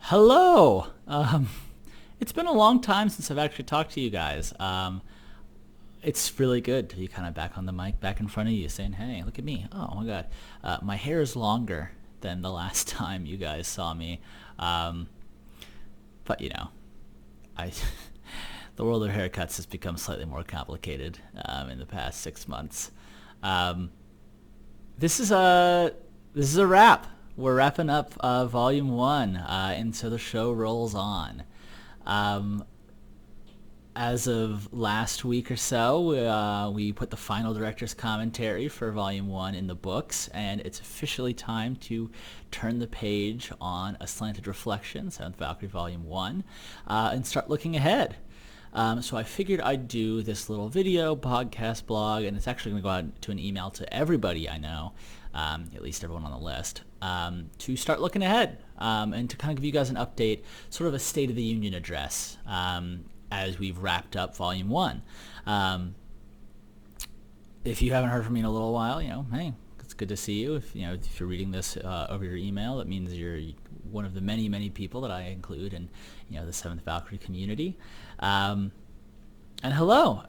Hello. It's been a long time since I've actually talked to you guys. It's really good to be kind of back on the mic, back in front of you, saying, "Hey, look at me! Oh my God, my hair is longer than the last time you guys saw me." Um, but I the world of haircuts has become slightly more complicated in the past 6 months. Um, this is a wrap. We're wrapping up Volume One, and so the show rolls on. Um, as of last week or so, we put the final director's commentary for Volume 1 in the books, and it's officially time to turn the page on A Slanted Reflection, Seventh Valkyrie Volume 1, and start looking ahead. So I figured I'd do this little video, podcast, blog, and it's actually going to go out to an email to everybody I know, at least everyone on the list, to start looking ahead and to kind of give you guys an update, sort of a State of the Union address as we've wrapped up Volume 1. If you haven't heard from me in a little while, hey, it's good to see you. If you're reading this over your email, that means you're one of the many, many people that I include in, the Seventh Valkyrie community. And hello,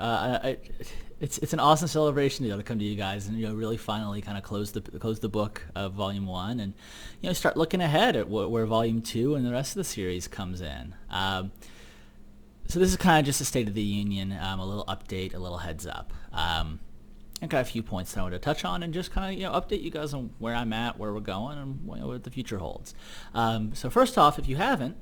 it's an awesome celebration to come to you guys and really finally kind of close the book of Volume 1 and start looking ahead at where Volume 2 and the rest of the series comes in. So this is kind of just a State of the Union, a little update, a little heads up. I've got a few points that I want to touch on and just kind of update you guys on where I'm at, where we're going, and what the future holds. So first off, if you haven't,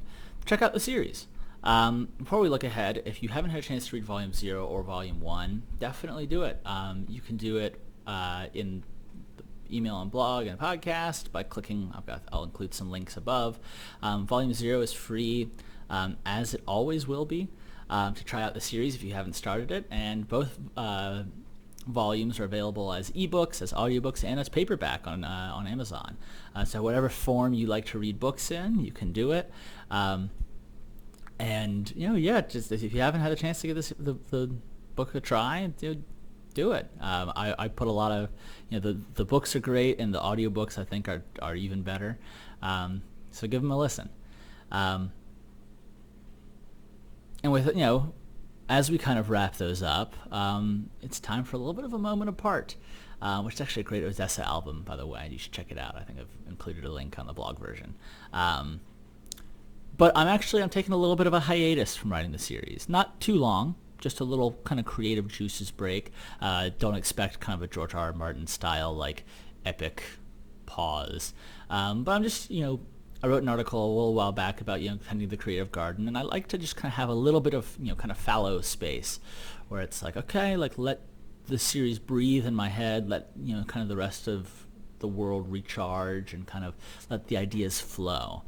check out the series. Before we look ahead, if you haven't had a chance to read Volume 0 or Volume 1, definitely do it. You can do it in the email and blog and podcast by clicking, I'll include some links above. Volume 0 is free, as it always will be, to try out the series if you haven't started it, and both volumes are available as ebooks, as audiobooks, and as paperback on Amazon. So whatever form you like to read books in, you can do it. And just if you haven't had a chance to give the book a try, do it. I put a lot of the books are great, and the audiobooks I think are even better. So give them a listen. And with as we kind of wrap those up, it's time for a little bit of a moment apart, which is actually a great Odessa album, by the way. You should check it out. I think I've included a link on the blog version. But I'm taking a little bit of a hiatus from writing the series. Not too long, just a little kind of creative juices break. Don't expect kind of a George R. R. Martin style, like, epic pause. But I'm just, I wrote an article a little while back about, tending the creative garden, and I like to just kind of have a little bit of, kind of fallow space where it's like, okay, like, let the series breathe in my head, let, kind of the rest of the world recharge and kind of let the ideas flow.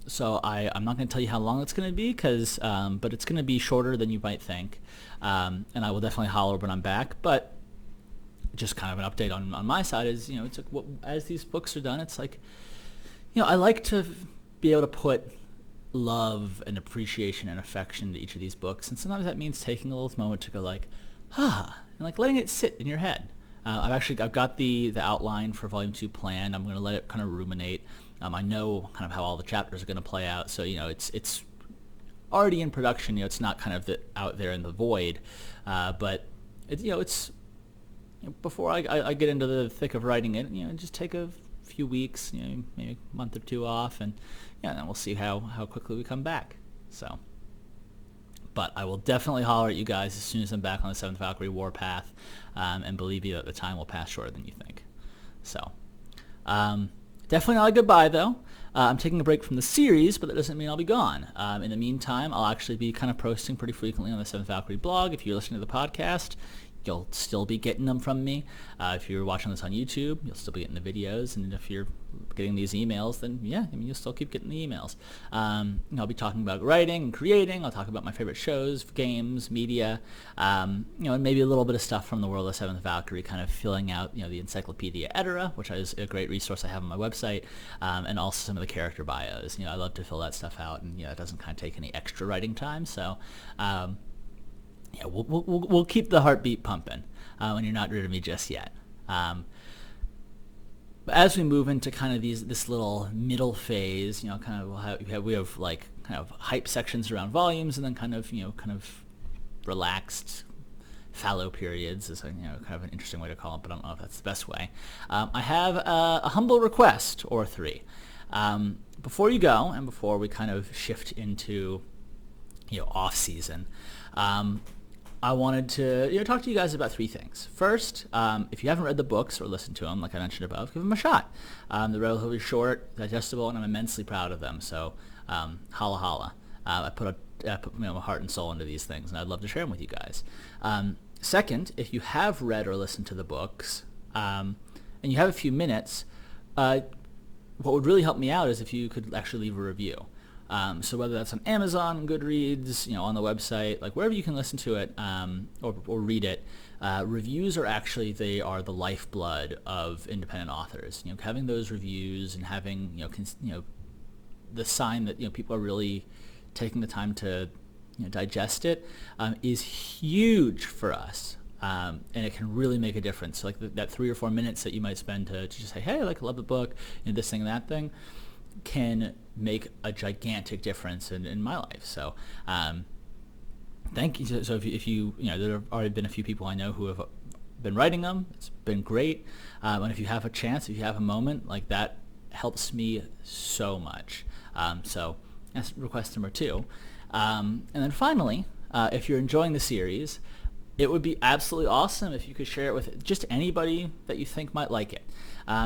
So I'm not going to tell you how long it's going to be, but it's going to be shorter than you might think, and I will definitely holler when I'm back. But just kind of an update on my side is, it's like as these books are done, it's like, I like to be able to put love and appreciation and affection to each of these books, and sometimes that means taking a little moment to go like, and like letting it sit in your head. I've got the outline for Volume 2 planned. I'm going to let it kind of ruminate. I know kind of how all the chapters are going to play out, so it's already in production. It's not kind of out there in the void, but it's before I get into the thick of writing it, just take a few weeks, maybe a month or two off, and then we'll see how quickly we come back. So, but I will definitely holler at you guys as soon as I'm back on the Seventh Valkyrie Warpath, and believe me that the time will pass shorter than you think. So, definitely not a goodbye, though. I'm taking a break from the series, but that doesn't mean I'll be gone. In the meantime, I'll actually be kind of posting pretty frequently on the Seventh Valkyrie blog. If you're listening to the podcast, you'll still be getting them from me. If you're watching this on YouTube, you'll still be getting the videos. And if you're getting these emails, then you'll still keep getting the emails. I'll be talking about writing and creating. I'll talk about my favorite shows, games, media, and maybe a little bit of stuff from the world of Seventh Valkyrie, kind of filling out, the Encyclopedia Edara, which is a great resource I have on my website, and also some of the character bios. I love to fill that stuff out, and it doesn't kind of take any extra writing time. So, we'll keep the heartbeat pumping when you're not rid of me just yet. But as we move into kind of this little middle phase, kind of we have like kind of hype sections around volumes, and then kind of relaxed fallow periods is kind of an interesting way to call it, but I don't know if that's the best way. I have a humble request or three. Before you go, and before we kind of shift into off season, I wanted to talk to you guys about three things. First, if you haven't read the books or listened to them, like I mentioned above, give them a shot. They're relatively short, digestible, and I'm immensely proud of them. So, holla holla. I put my heart and soul into these things, and I'd love to share them with you guys. Second, if you have read or listened to the books, and you have a few minutes, what would really help me out is if you could actually leave a review. So whether that's on Amazon, Goodreads, on the website, like wherever you can listen to it or read it, reviews they are the lifeblood of independent authors. Having those reviews and having the sign that people are really taking the time to digest it is huge for us. And it can really make a difference. So like that 3 or 4 minutes that you might spend to just say, hey, I love the book, this thing and that thing, can make a gigantic difference in my life. So thank you. So if you there have already been a few people I know who have been writing them. It's been great. And if you have a chance, if you have a moment, like that helps me so much. So that's request number 2. And then finally, if you're enjoying the series, it would be absolutely awesome if you could share it with just anybody that you think might like it.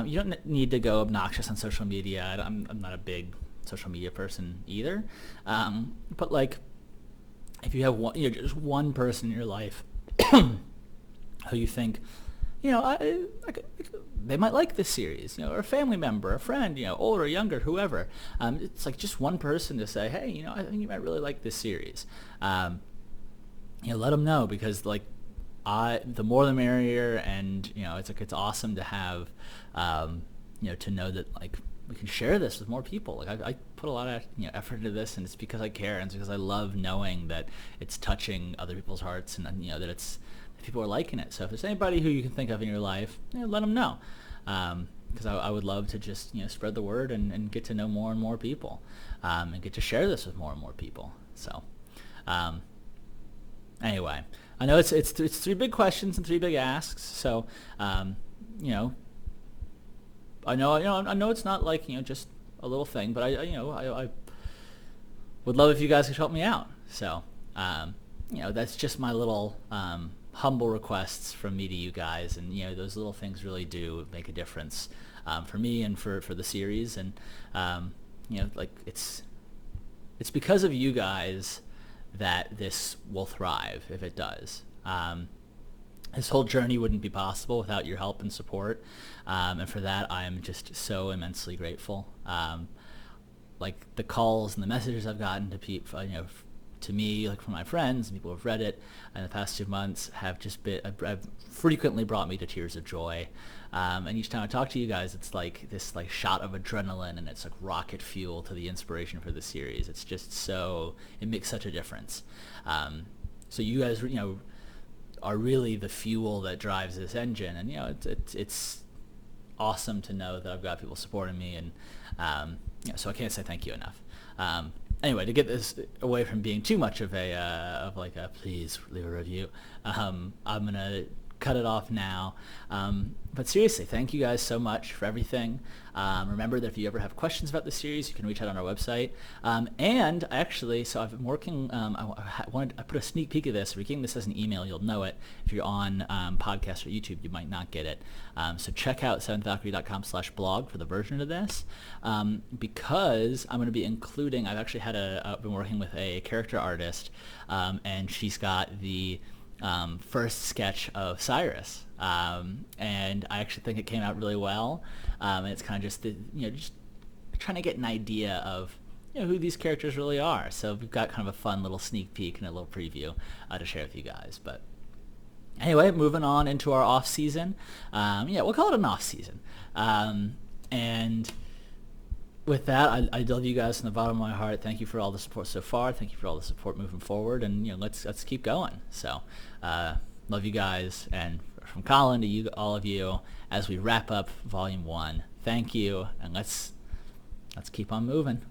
You don't need to go obnoxious on social media. I'm not a big social media person either. But like, if you have just one person in your life who you think, they might like this series, or a family member, a friend, older, younger, whoever. It's like just one person to say, hey, I think you might really like this series. Let them know, because like the more the merrier, and it's awesome to have to know that like we can share this with more people. Like I put a lot of effort into this, and it's because I care, and it's because I love knowing that it's touching other people's hearts, and that people are liking it. So if there's anybody who you can think of in your life, let them know, because I would love to just spread the word and get to know more and more people, and get to share this with more and more people. So anyway, I know it's 3 big questions and 3 big asks. So I know it's not like just a little thing, but I would love if you guys could help me out. So that's just my little humble requests from me to you guys, and those little things really do make a difference for me and for the series. And like it's because of you guys that this will thrive, if it does. This whole journey wouldn't be possible without your help and support, and for that I am just so immensely grateful. Like the calls and the messages I've gotten to people, to me, like from my friends and people who've read it in the past 2 months, have frequently brought me to tears of joy. And each time I talk to you guys, it's like this shot of adrenaline, and it's like rocket fuel to the inspiration for the series. It's just it makes such a difference. So you guys, are really the fuel that drives this engine, and it's awesome to know that I've got people supporting me, and so I can't say thank you enough. Anyway, to get this away from being too much of a please leave a review, I'm gonna cut it off now. But seriously, thank you guys so much for everything. Remember that if you ever have questions about the series, you can reach out on our website. And actually, so I've been working, I put a sneak peek of this. If you're getting this as an email, you'll know it. If you're on podcast or YouTube, you might not get it. So check out seventhvalkyrie.com/blog for the version of this, because I'm going to be including, I've actually been working with a character artist, and she's got the first sketch of Cyrus, and I actually think it came out really well, and it's kind of just just trying to get an idea of who these characters really are. So we've got kind of a fun little sneak peek and a little preview to share with you guys. But anyway, moving on into our off season, we'll call it an off season, and with that, I love you guys from the bottom of my heart. Thank you for all the support so far. Thank you for all the support moving forward, and let's keep going. So love you guys, and from Colin to you, all of you, as we wrap up Volume 1, Thank you, and let's keep on moving.